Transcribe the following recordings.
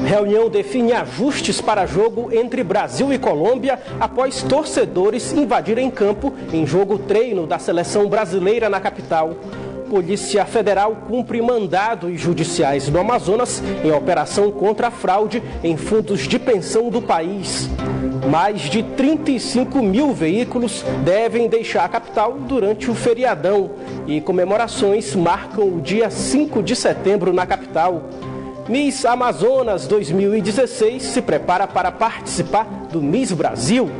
Reunião define ajustes para jogo entre Brasil e Colômbia após torcedores invadirem campo em jogo treino da seleção brasileira na capital. Polícia Federal cumpre mandados judiciais no Amazonas em operação contra a fraude em fundos de pensão do país. Mais de 35 mil veículos devem deixar a capital durante o feriadão e comemorações marcam o dia 5 de setembro na capital. Miss Amazonas 2016 se prepara para participar do Miss Brasil.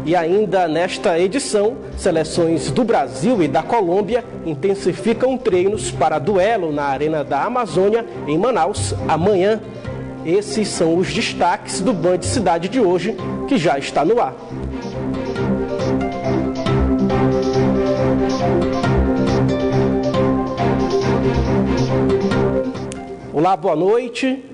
E ainda nesta edição, seleções do Brasil e da Colômbia intensificam treinos para duelo na Arena da Amazônia, em Manaus, amanhã. Esses são os destaques do Band Cidade de hoje, que já está no ar. Olá, boa noite.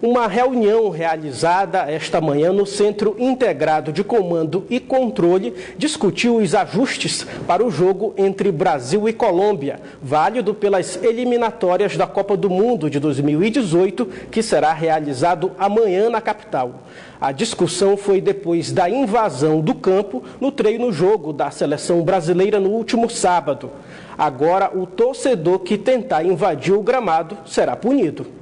Uma reunião realizada esta manhã no Centro Integrado de Comando e Controle discutiu os ajustes para o jogo entre Brasil e Colômbia, válido pelas eliminatórias da Copa do Mundo de 2018, que será realizado amanhã na capital. A discussão foi depois da invasão do campo no treino-jogo da seleção brasileira no último sábado. Agora, o torcedor que tentar invadir o gramado será punido.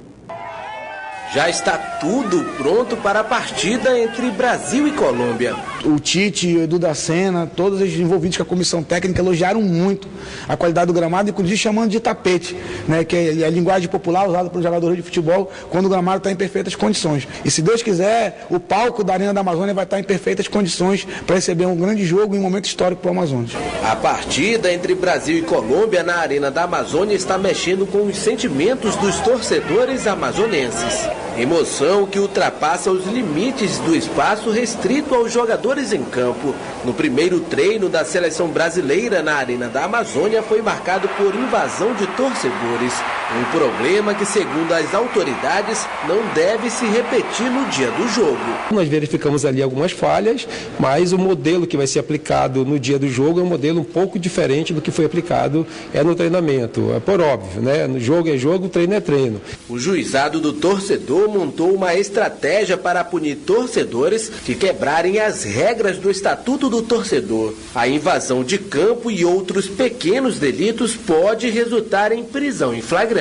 Já está tudo pronto para a partida entre Brasil e Colômbia. O Tite, o Edu da Sena, todos os envolvidos com a comissão técnica elogiaram muito a qualidade do gramado, inclusive chamando de tapete, né, que é a linguagem popular usada pelos jogadores de futebol quando o gramado está em perfeitas condições. E se Deus quiser, o palco da Arena da Amazônia vai estar em perfeitas condições para receber um grande jogo e um momento histórico para o Amazonas. A partida entre Brasil e Colômbia na Arena da Amazônia está mexendo com os sentimentos dos torcedores amazonenses. Emoção que ultrapassa os limites do espaço restrito aos jogadores em campo. No primeiro treino da seleção brasileira na Arena da Amazônia foi marcado por invasão de torcedores. Um problema que, segundo as autoridades, não deve se repetir no dia do jogo. Nós verificamos ali algumas falhas, mas o modelo que vai ser aplicado no dia do jogo é um modelo um pouco diferente do que foi aplicado no treinamento. É por óbvio, né? No jogo é jogo, treino é treino. O juizado do torcedor montou uma estratégia para punir torcedores que quebrarem as regras do Estatuto do Torcedor. A invasão de campo e outros pequenos delitos pode resultar em prisão em flagrante.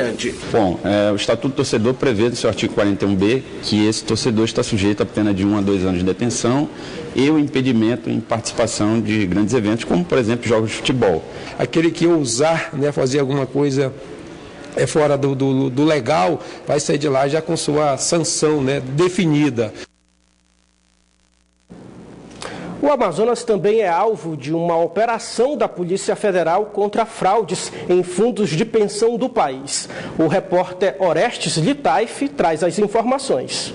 Bom, o Estatuto do Torcedor prevê no seu artigo 41B que esse torcedor está sujeito a pena de 1 a 2 anos de detenção e o impedimento em participação de grandes eventos, como, por exemplo, jogos de futebol. Aquele que ousar, né, fazer alguma coisa fora do legal, vai sair de lá já com sua sanção, né, definida. O Amazonas também é alvo de uma operação da Polícia Federal contra fraudes em fundos de pensão do país. O repórter Orestes Litaif traz as informações.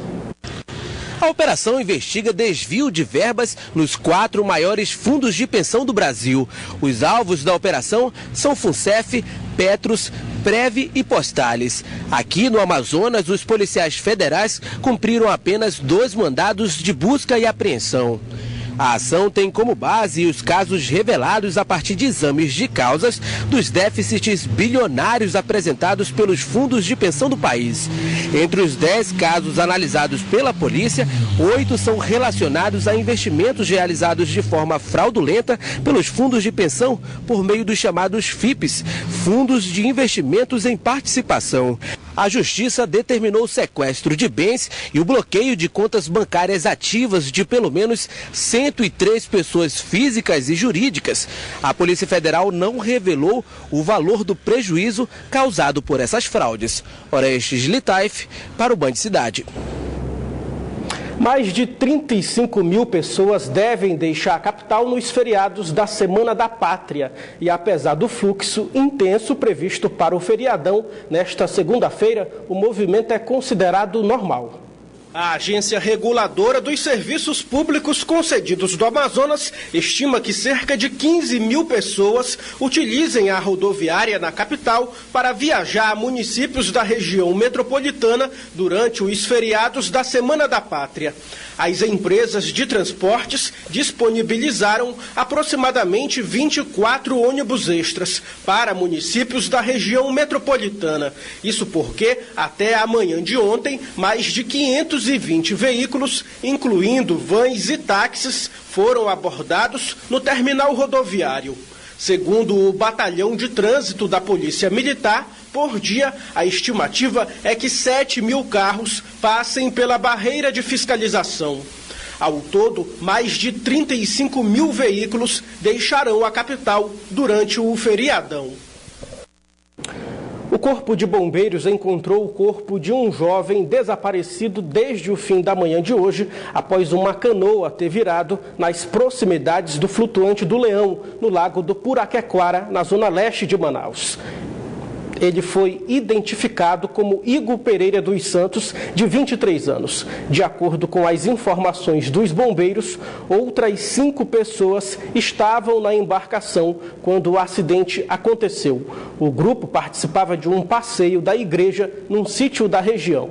A operação investiga desvio de verbas nos 4 maiores fundos de pensão do Brasil. Os alvos da operação são Funcef, Petros, Prev e Postales. Aqui no Amazonas, os policiais federais cumpriram apenas 2 mandados de busca e apreensão. A ação tem como base os casos revelados a partir de exames de causas dos déficits bilionários apresentados pelos fundos de pensão do país. Entre os 10 casos analisados pela polícia, 8 são relacionados a investimentos realizados de forma fraudulenta pelos fundos de pensão por meio dos chamados FIPs, Fundos de Investimentos em Participação. A Justiça determinou o sequestro de bens e o bloqueio de contas bancárias ativas de pelo menos 103 pessoas físicas e jurídicas. A Polícia Federal não revelou o valor do prejuízo causado por essas fraudes. Orestes Litaif para o Band Cidade. Mais de 35 mil pessoas devem deixar a capital nos feriados da Semana da Pátria. E apesar do fluxo intenso previsto para o feriadão, nesta segunda-feira, o movimento é considerado normal. A agência reguladora dos serviços públicos concedidos do Amazonas estima que cerca de 15 mil pessoas utilizem a rodoviária na capital para viajar a municípios da região metropolitana durante os feriados da Semana da Pátria. As empresas de transportes disponibilizaram aproximadamente 24 ônibus extras para municípios da região metropolitana. Isso porque, até amanhã de ontem, mais de 520 veículos, incluindo vans e táxis, foram abordados no terminal rodoviário. Segundo o Batalhão de Trânsito da Polícia Militar, por dia, a estimativa é que 7 mil carros passem pela barreira de fiscalização. Ao todo, mais de 35 mil veículos deixarão a capital durante o feriadão. O Corpo de Bombeiros encontrou o corpo de um jovem desaparecido desde o fim da manhã de hoje, após uma canoa ter virado nas proximidades do flutuante do Leão, no lago do Puraquequara, na zona leste de Manaus. Ele foi identificado como Igor Pereira dos Santos, de 23 anos. De acordo com as informações dos bombeiros, outras 5 pessoas estavam na embarcação quando o acidente aconteceu. O grupo participava de um passeio da igreja num sítio da região.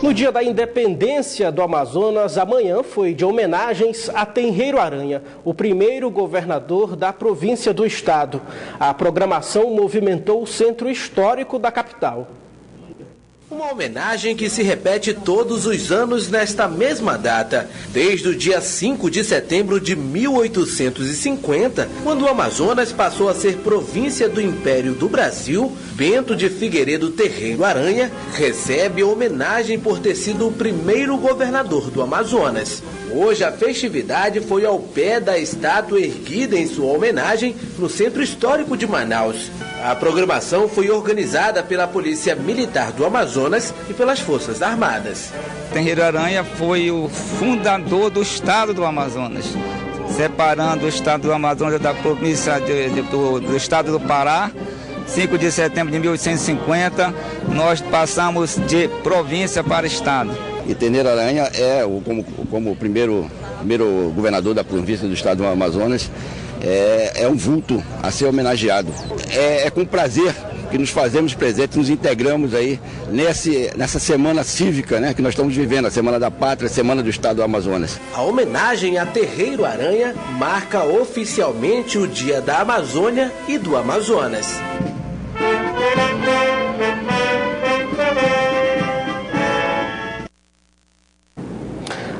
No dia da independência do Amazonas, amanhã foi de homenagens a Tenreiro Aranha, o primeiro governador da província do estado. A programação movimentou o centro histórico da capital. Uma homenagem que se repete todos os anos nesta mesma data, desde o dia 5 de setembro de 1850, quando o Amazonas passou a ser província do Império do Brasil. Bento de Figueiredo Tenreiro Aranha recebe homenagem por ter sido o primeiro governador do Amazonas. Hoje a festividade foi ao pé da estátua erguida em sua homenagem no Centro Histórico de Manaus. A programação foi organizada pela Polícia Militar do Amazonas e pelas Forças Armadas. Tenreiro Aranha foi o fundador do estado do Amazonas, separando o estado do Amazonas da província do estado do Pará. 5 de setembro de 1850, nós passamos de província para estado. E Tenreiro Aranha é, como o primeiro governador da província do estado do Amazonas, é um vulto a ser homenageado. É com prazer que nos fazemos presentes, nos integramos aí nessa semana cívica, né, que nós estamos vivendo, a Semana da Pátria, a Semana do Estado do Amazonas. A homenagem a Tenreiro Aranha marca oficialmente o Dia da Amazônia e do Amazonas.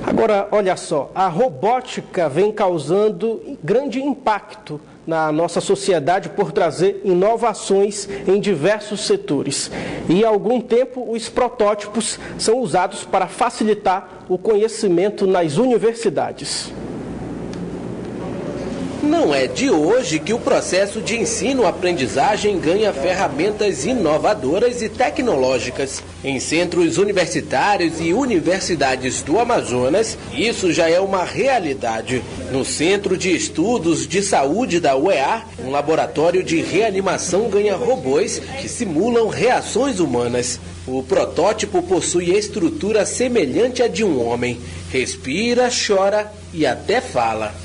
Agora, olha só, a robótica vem causando grande impacto na nossa sociedade por trazer inovações em diversos setores. E há algum tempo, os protótipos são usados para facilitar o conhecimento nas universidades. Não é de hoje que o processo de ensino-aprendizagem ganha ferramentas inovadoras e tecnológicas. Em centros universitários e universidades do Amazonas, isso já é uma realidade. No Centro de Estudos de Saúde da UEA, um laboratório de reanimação ganha robôs que simulam reações humanas. O protótipo possui estrutura semelhante à de um homem. Respira, chora e até fala.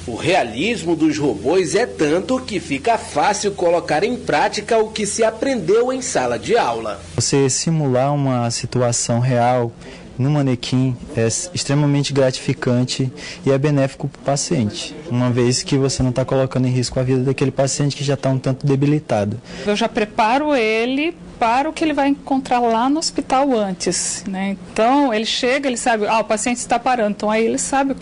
O realismo dos robôs é tanto que fica fácil colocar em prática o que se aprendeu em sala de aula. Você simular uma situação real no manequim é extremamente gratificante e é benéfico para o paciente, uma vez que você não está colocando em risco a vida daquele paciente que já está um tanto debilitado. Eu já preparo ele para o que ele vai encontrar lá no hospital antes, né? Então ele chega, ele sabe, o paciente está parando, então aí ele sabe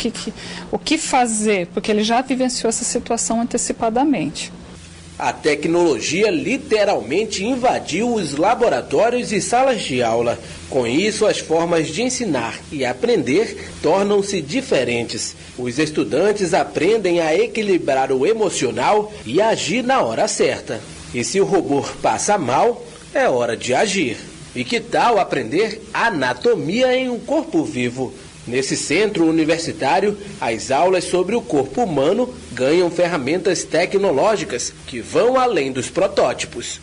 o que fazer, porque ele já vivenciou essa situação antecipadamente. A tecnologia literalmente invadiu os laboratórios e salas de aula. Com isso, as formas de ensinar e aprender tornam-se diferentes. Os estudantes aprendem a equilibrar o emocional e agir na hora certa. E se o robô passa mal, é hora de agir. E que tal aprender anatomia em um corpo vivo? Nesse centro universitário, as aulas sobre o corpo humano ganham ferramentas tecnológicas que vão além dos protótipos.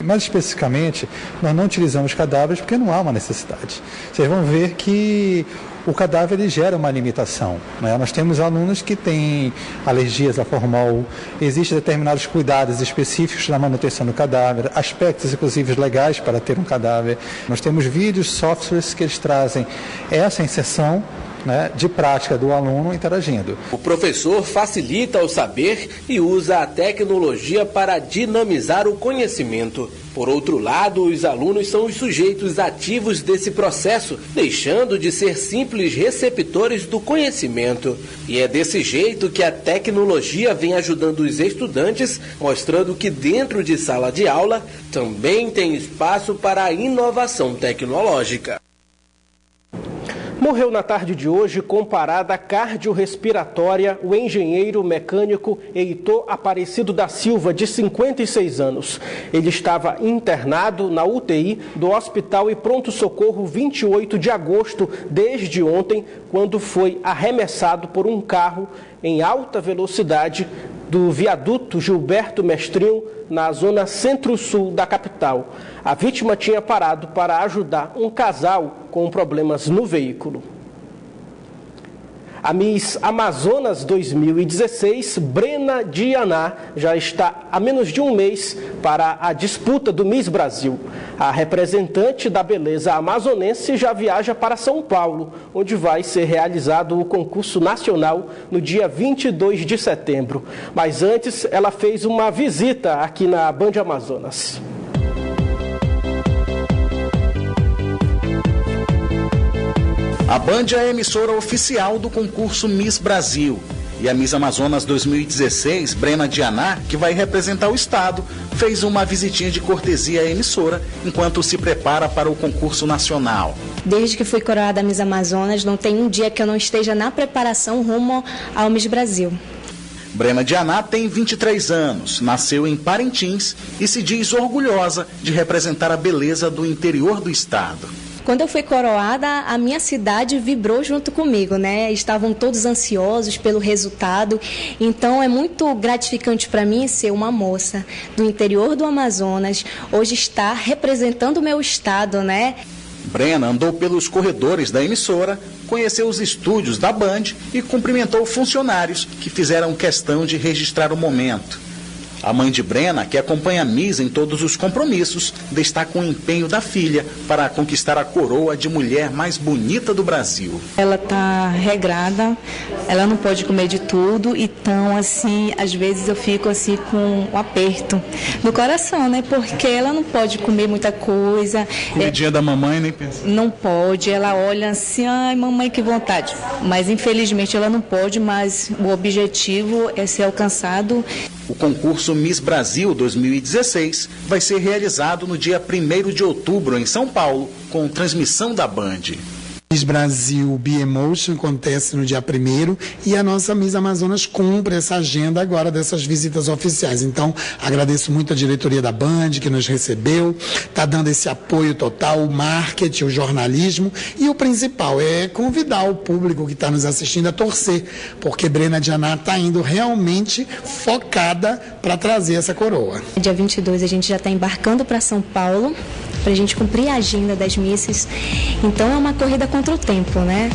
Mais especificamente, nós não utilizamos cadáveres porque não há uma necessidade. Vocês vão ver que o cadáver ele gera uma limitação, né? Nós temos alunos que têm alergias a formol, existem determinados cuidados específicos na manutenção do cadáver, aspectos inclusive legais para ter um cadáver. Nós temos vídeos, softwares que eles trazem essa inserção, né, de prática do aluno interagindo. O professor facilita o saber e usa a tecnologia para dinamizar o conhecimento. Por outro lado, os alunos são os sujeitos ativos desse processo, deixando de ser simples receptores do conhecimento. E é desse jeito que a tecnologia vem ajudando os estudantes, mostrando que dentro de sala de aula também tem espaço para a inovação tecnológica. Morreu na tarde de hoje, com parada cardiorrespiratória, o engenheiro mecânico Heitor Aparecido da Silva, de 56 anos. Ele estava internado na UTI do Hospital e Pronto-Socorro 28 de agosto, desde ontem, quando foi arremessado por um carro em alta velocidade do viaduto Gilberto Mestrinho, na zona centro-sul da capital. A vítima tinha parado para ajudar um casal com problemas no veículo. A Miss Amazonas 2016, Brena Dianá, já está a menos de um mês para a disputa do Miss Brasil. A representante da beleza amazonense já viaja para São Paulo, onde vai ser realizado o concurso nacional no dia 22 de setembro. Mas antes, ela fez uma visita aqui na Band Amazonas. A Band é a emissora oficial do concurso Miss Brasil. E a Miss Amazonas 2016, Brena Dianá, que vai representar o estado, fez uma visitinha de cortesia à emissora enquanto se prepara para o concurso nacional. Desde que fui coroada Miss Amazonas, não tem um dia que eu não esteja na preparação rumo ao Miss Brasil. Brena Dianá tem 23 anos, nasceu em Parintins e se diz orgulhosa de representar a beleza do interior do estado. Quando eu fui coroada, a minha cidade vibrou junto comigo, né? Estavam todos ansiosos pelo resultado. Então é muito gratificante para mim ser uma moça do interior do Amazonas, hoje estar representando o meu estado, né? Brena andou pelos corredores da emissora, conheceu os estúdios da Band e cumprimentou funcionários que fizeram questão de registrar o momento. A mãe de Brena, que acompanha a Miss em todos os compromissos, destaca o empenho da filha para conquistar a coroa de mulher mais bonita do Brasil. Ela está regrada, ela não pode comer de tudo, então, assim, às vezes eu fico assim com um aperto no coração, né? Porque ela não pode comer muita coisa. Comidinha da mamãe, nem pensa. Não pode, ela olha assim, ai mamãe, que vontade. Mas infelizmente ela não pode, mas o objetivo é ser alcançado. O concurso Miss Brasil 2016 vai ser realizado no dia 1º de outubro em São Paulo, com transmissão da Band. Miss Brasil Bi-Emotion acontece no dia 1º e a nossa Miss Amazonas cumpre essa agenda agora dessas visitas oficiais. Então, agradeço muito a diretoria da Band que nos recebeu, está dando esse apoio total, o marketing, o jornalismo e o principal é convidar o público que está nos assistindo a torcer, porque Brena Dianá está indo realmente focada para trazer essa coroa. Dia 22 a gente já está embarcando para São Paulo, para a gente cumprir a agenda das misses. Então é uma corrida contra o tempo, né?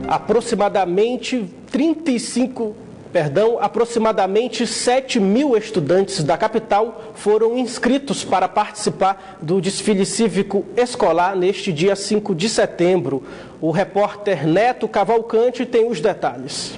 Aproximadamente 7 mil estudantes da capital foram inscritos para participar do desfile cívico escolar neste dia 5 de setembro. O repórter Neto Cavalcante tem os detalhes.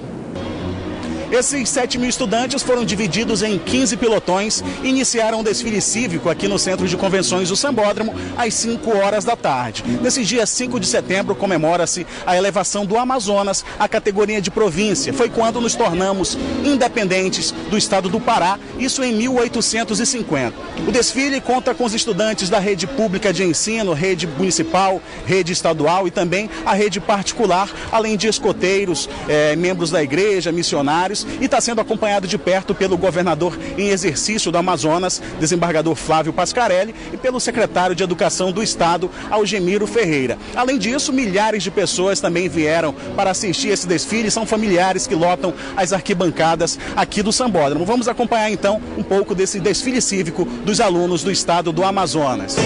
Esses 7 mil estudantes foram divididos em 15 pelotões e iniciaram o desfile cívico aqui no Centro de Convenções do Sambódromo às 5 horas da tarde. Nesse dia 5 de setembro comemora-se a elevação do Amazonas à categoria de província. Foi quando nos tornamos independentes do estado do Pará, isso em 1850. O desfile conta com os estudantes da rede pública de ensino, rede municipal, rede estadual e também a rede particular, além de escoteiros, membros da igreja, missionários torcedores e está sendo acompanhado de perto pelo governador em exercício do Amazonas, desembargador Flávio Pascarelli, e pelo secretário de Educação do Estado, Algemiro Ferreira. Além disso, milhares de pessoas também vieram para assistir esse desfile, são familiares que lotam as arquibancadas aqui do Sambódromo. Vamos acompanhar então um pouco desse desfile cívico dos alunos do Estado do Amazonas.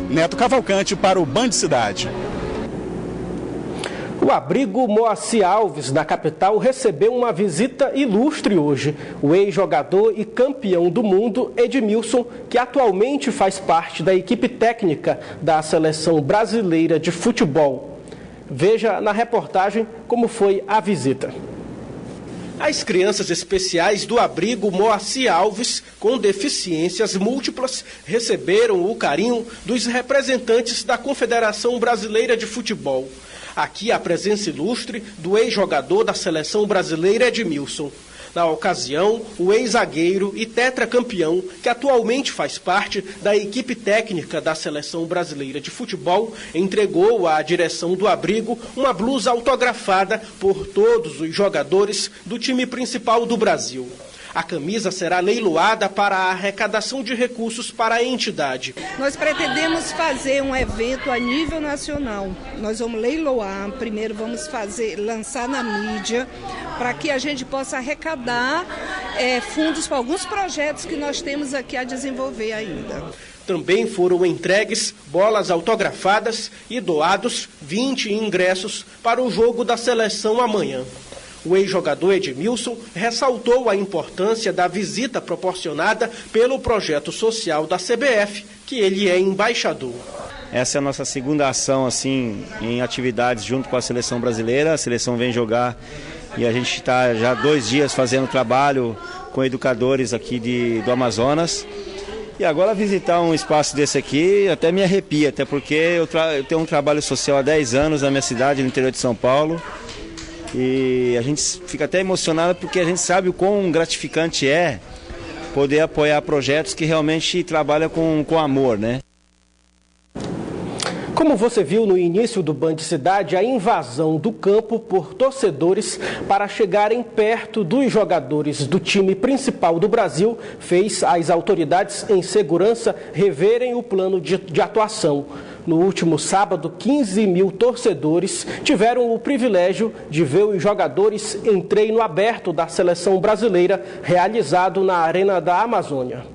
Neto Cavalcante para o Band Cidade. O abrigo Moacir Alves, da capital, recebeu uma visita ilustre hoje. O ex-jogador e campeão do mundo, Edmilson, que atualmente faz parte da equipe técnica da Seleção Brasileira de Futebol. Veja na reportagem como foi a visita. As crianças especiais do abrigo Moacir Alves, com deficiências múltiplas, receberam o carinho dos representantes da Confederação Brasileira de Futebol. Aqui a presença ilustre do ex-jogador da Seleção Brasileira Edmilson. Na ocasião, o ex-zagueiro e tetracampeão, que atualmente faz parte da equipe técnica da Seleção Brasileira de Futebol, entregou à direção do abrigo uma blusa autografada por todos os jogadores do time principal do Brasil. A camisa será leiloada para a arrecadação de recursos para a entidade. Nós pretendemos fazer um evento a nível nacional. Nós vamos leiloar, primeiro vamos lançar na mídia, para que a gente possa arrecadar fundos para alguns projetos que nós temos aqui a desenvolver ainda. Também foram entregues bolas autografadas e doados 20 ingressos para o jogo da seleção amanhã. O ex-jogador Edmilson ressaltou a importância da visita proporcionada pelo projeto social da CBF, que ele é embaixador. Essa é a nossa segunda ação assim, em atividades junto com a seleção brasileira. A seleção vem jogar e a gente está já 2 dias fazendo trabalho com educadores aqui do Amazonas. E agora visitar um espaço desse aqui até me arrepia, até porque eu tenho um trabalho social há 10 anos na minha cidade, no interior de São Paulo. E a gente fica até emocionado porque a gente sabe o quão gratificante é poder apoiar projetos que realmente trabalham com amor, né? Como você viu no início do Band Cidade, a invasão do campo por torcedores para chegarem perto dos jogadores do time principal do Brasil fez as autoridades em segurança reverem o plano de atuação. No último sábado, 15 mil torcedores tiveram o privilégio de ver os jogadores em treino aberto da seleção brasileira realizado na Arena da Amazônia.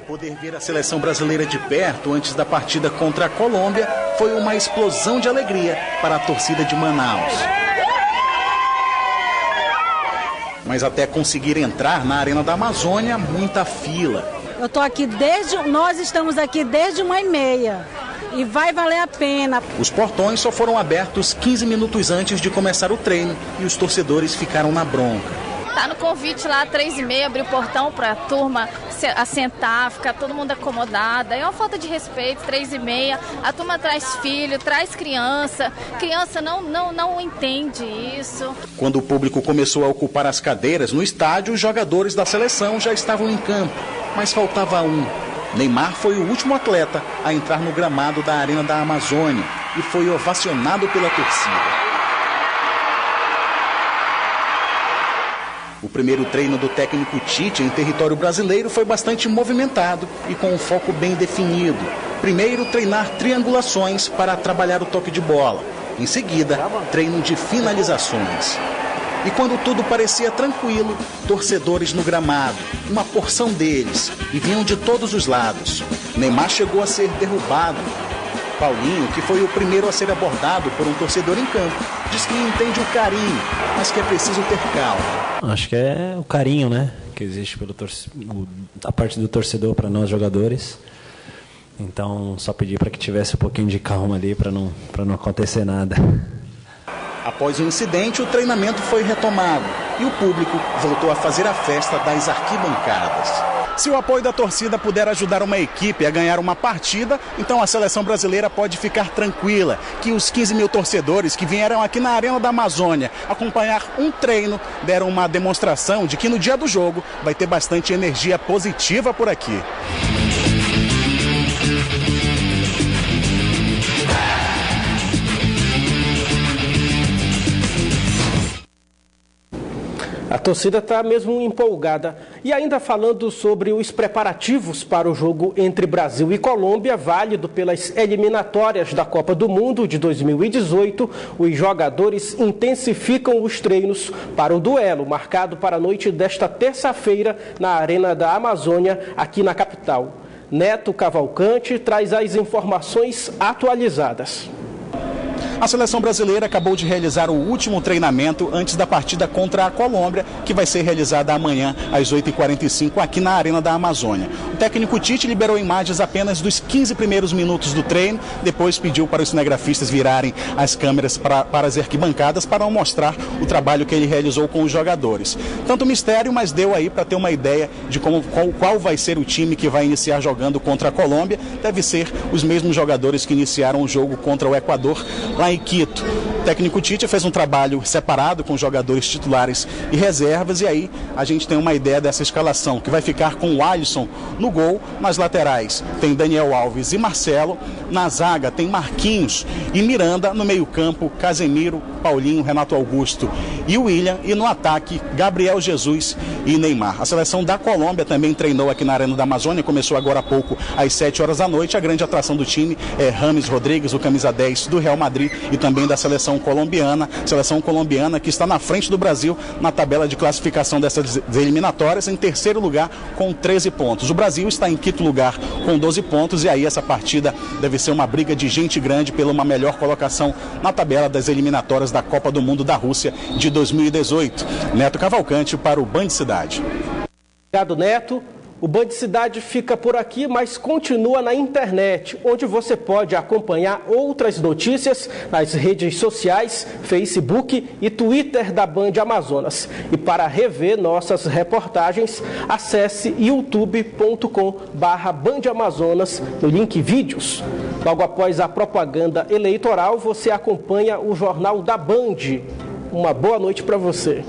Poder ver a seleção brasileira de perto antes da partida contra a Colômbia foi uma explosão de alegria para a torcida de Manaus. Mas até conseguir entrar na Arena da Amazônia, muita fila. Nós estamos aqui desde 1h30 e vai valer a pena. Os portões só foram abertos 15 minutos antes de começar o treino e os torcedores ficaram na bronca. Tá no convite lá, 3h30, abrir o portão para a turma assentar, ficar todo mundo acomodado. É uma falta de respeito, 3h30, a turma traz filho, traz criança não entende isso. Quando o público começou a ocupar as cadeiras no estádio, os jogadores da seleção já estavam em campo, mas faltava um. Neymar foi o último atleta a entrar no gramado da Arena da Amazônia e foi ovacionado pela torcida. O primeiro treino do técnico Tite em território brasileiro foi bastante movimentado e com um foco bem definido. Primeiro, treinar triangulações para trabalhar o toque de bola. Em seguida, treino de finalizações. E quando tudo parecia tranquilo, torcedores no gramado, uma porção deles, e vinham de todos os lados. Neymar chegou a ser derrubado. Paulinho, que foi o primeiro a ser abordado por um torcedor em campo, diz que entende o carinho, mas que é preciso ter calma. Acho que é o carinho, né, que existe da parte do torcedor para nós jogadores. Então, só pedir para que tivesse um pouquinho de calma ali para não acontecer nada. Após o incidente, o treinamento foi retomado e o público voltou a fazer a festa das arquibancadas. Se o apoio da torcida puder ajudar uma equipe a ganhar uma partida, então a seleção brasileira pode ficar tranquila que os 15 mil torcedores que vieram aqui na Arena da Amazônia acompanhar um treino deram uma demonstração de que no dia do jogo vai ter bastante energia positiva por aqui. A torcida está mesmo empolgada. E ainda falando sobre os preparativos para o jogo entre Brasil e Colômbia, válido pelas eliminatórias da Copa do Mundo de 2018, os jogadores intensificam os treinos para o duelo, marcado para a noite desta terça-feira na Arena da Amazônia, aqui na capital. Neto Cavalcante traz as informações atualizadas. A seleção brasileira acabou de realizar o último treinamento antes da partida contra a Colômbia, que vai ser realizada amanhã às 8h45 aqui na Arena da Amazônia. O técnico Tite liberou imagens apenas dos 15 primeiros minutos do treino, depois pediu para os cinegrafistas virarem as câmeras para as arquibancadas para mostrar o trabalho que ele realizou com os jogadores. Tanto mistério, mas deu aí para ter uma ideia de qual vai ser o time que vai iniciar jogando contra a Colômbia. Deve ser os mesmos jogadores que iniciaram o jogo contra o Equador lá em Quito. O técnico Tite fez um trabalho separado com jogadores titulares e reservas, e aí a gente tem uma ideia dessa escalação, que vai ficar com o Alisson no gol. Nas laterais tem Daniel Alves e Marcelo, na zaga tem Marquinhos e Miranda, no meio-campo Casemiro, Paulinho, Renato Augusto e William, e no ataque Gabriel Jesus e Neymar. A seleção da Colômbia também treinou aqui na Arena da Amazônia, começou agora há pouco às 7 horas da noite. A grande atração do time é James Rodrigues, o camisa 10 do Real Madrid, e também da seleção colombiana que está na frente do Brasil na tabela de classificação dessas eliminatórias, em terceiro lugar com 13 pontos. O Brasil está em quinto lugar com 12 pontos, e aí essa partida deve ser uma briga de gente grande pela uma melhor colocação na tabela das eliminatórias da Copa do Mundo da Rússia de 2018. Neto Cavalcante para o Band Cidade. Obrigado, Neto. O Band Cidade fica por aqui, mas continua na internet, onde você pode acompanhar outras notícias nas redes sociais, Facebook e Twitter da Band Amazonas. E para rever nossas reportagens, acesse youtube.com/bandamazonas no link vídeos. Logo após a propaganda eleitoral, você acompanha o Jornal da Band. Uma boa noite para você.